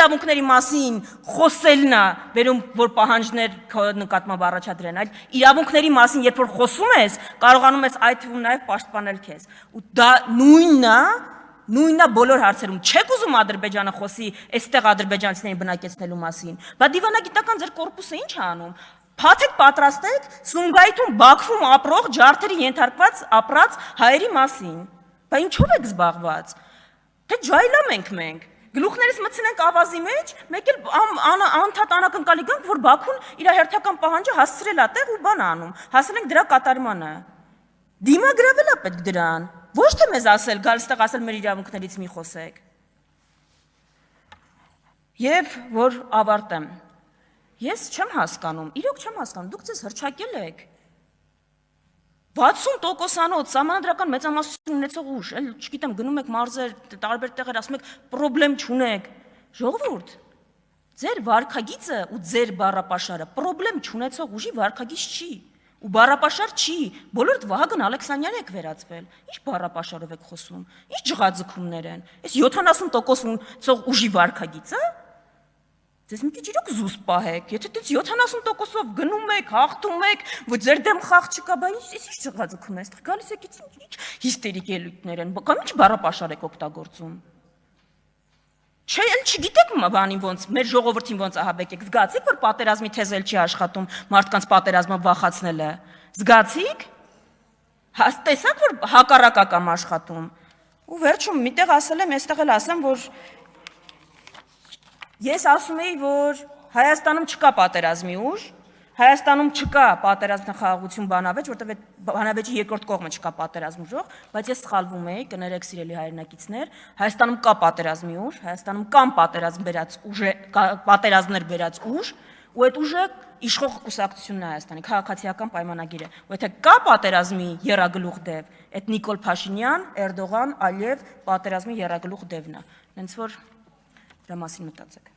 իրավունքների մասին խոսելն է, վերում որ պահանջներ նկատմամբ առաջադրեն, այլ իրավունքների մասին երբ որ խոսում ես, կարողանում ես այդ թվում նաև պաշտպանել քեզ։ Ու դա նույնն է բոլոր հարցերում։ Չեք ուզում Ադրբեջանը խոսի այստեղ ադրբեջանցիներին բնակեցնելու մասին։ Բա դիվանագիտական ձեր կորպուսը ի՞նչ է անում։ Փաթեթ պատրաստեք Սումգայիթում, Բաքվում ապրող ջարդերի ենթարկված ապրած հայերի մասին։ Բա ինչով եք զբաղված։ Թե ջայլամ ենք մենք։ Գլուխներս մտցնենք ավազի մեջ, մեկ էլ անդադ անակնկալի գանք, որ Բաքուն իր հերթական պահանջը հասցրել է տեղ ու բան անում։ Հասել ենք դրա կատարմանը։ Դիմագրավել է պետք դրան։ Ոչ թե մեզ ասել, գալ ստեղ ասել մեր իրավունքներից մի խոսեք։ Եվ որ ավարտեմ։ Ես չեմ հասկանում, իրոք չեմ հասկանում, դուք ձեզ հռչակել եք 60%-անոց սահմանադրական մեծամասնություն ունեցող ուժ, էլ չգիտեմ, գնում եք մարզեր, տարբեր տեղեր, ասում եք, պրոբլեմ չունեք։ Ժողովուրդ, ձեր վարքագիծը ու ձեր բառապաշարը պրոբլեմ չունեցող ուժի վարքագիծ չի, ու բառապաշար չի, բոլորդ Վահագն Ալեքսանյանի եք վերածվել։ Ինչ բառապաշարով եք խոսում, ինչ ջղաձգումներ են, այս 70% ունեցող ուժի վարքագիծը։ Ձեզ մի քիչ իրոք զուսպ պահեք, եթե դից 70%-ով գնում եք, հաղթում եք, որ ձեր դեմ խաղ չկա, բա ինչ ջղաձգում է, այստեղ գալիս եք ինչ հիստերիկ ելույթներ են, կամ ինչ բառապաշար եք օգտագործում։ Չէ, էլ չգիտեք բանին ոնց, մեր ժողովրդին ոնց ահաբեկեք, զգացիք, որ պատերազմի թեզել չի աշխատում, մարդկանց պատերազմը վախացնելը։ Զգացիք։ Տեսաք, որ հակառակական աշխատում։ Ու վերջում միտեղ ասել եմ, այստեղ էլ ասեմ, որ ես ասում էի, որ Հայաստանում չկա պատերազմի ուժ, Հայաստանում չկա պատերազմի խաղաղություն բանավեճ, որտեղ այդ բանավեճի երկրորդ կողմը չկա պատերազմ ուժով, բայց ես սխալվում էի, կներեք սիրելի հայրենակիցներ, Հայաստանում կա պատերազմի ուժ, Հայաստանում կան պատերազմներ բերած ուժ, ու այդ ուժը իշխող կուսակցությունն է Հայաստանի, քաղաքացիական պայմանագիրը։ Ու եթե կա պատերազմի եռագլուխ դև, այդ Նիկոլ Փաշինյան, Էրդողան, Ալիև պատերազմի եռագլուխ դևն է։ Հենց որ դրա մասին մտածեք։